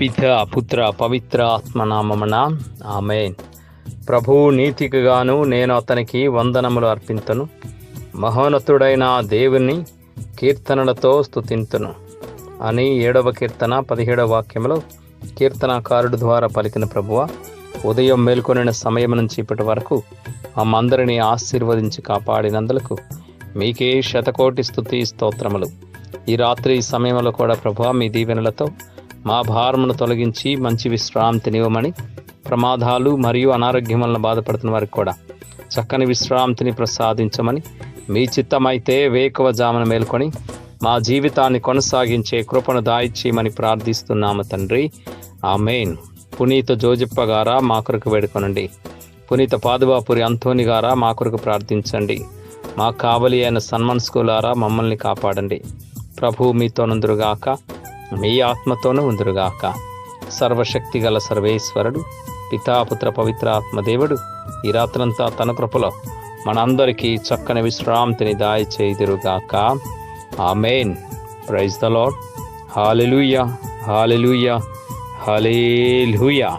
పిత పుత్ర పవిత్ర ఆత్మనామమున ఆమేన్. ప్రభువు నీతికిగాను నేను అతనికి వందనములు అర్పింతును. మహోన్నతుడైన దేవుని కీర్తనలతో స్తుతింతును అని 7వ కీర్తన 17వ వాక్యంలో కీర్తనాకారుడు ద్వారా పలికిన ప్రభువ, ఉదయం మేల్కొనిన సమయం నుంచి ఇప్పటి వరకు మమ్మందరినీ ఆశీర్వదించి కాపాడినందులకు మీకే శతకోటి స్తుతి స్తోత్రములు. ఈ రాత్రి సమయంలో కూడా ప్రభువ, మీ దీవెనలతో మా భారమును తొలగించి మంచి విశ్రాంతినివ్వమని, ప్రమాదాలు మరియు అనారోగ్యం వలన బాధపడుతున్న వారికి కూడా చక్కని విశ్రాంతిని ప్రసాదించమని, మీ చిత్తమైతే వేకువజామున మేల్కొని మా జీవితాన్ని కొనసాగించే కృపను దాయిచ్చేయమని ప్రార్థిస్తున్నాము తండ్రి. ఆమేన్. పునీత జోజప్ప గారా మా కొరకు వేడుకొనండి. పునీత పాదువాపురి అంతోని గారా మా కొరకు ప్రార్థించండి. మా కావలి అయిన సన్మనస్కులారా మమ్మల్ని కాపాడండి. ప్రభువు మీతో నుందురుగాక, మీ ఆత్మతోనూ ఉందురుగాక. సర్వశక్తి గల సర్వేశ్వరుడు పితాపుత్ర పవిత్ర ఆత్మదేవుడు ఈ రాత్రంతా తన కృపలో మనందరికీ చక్కని విశ్రాంతిని దాయిచేయుదురుగాక. Amen. Praise the lord. Hallelujah, hallelujah, hallelujah.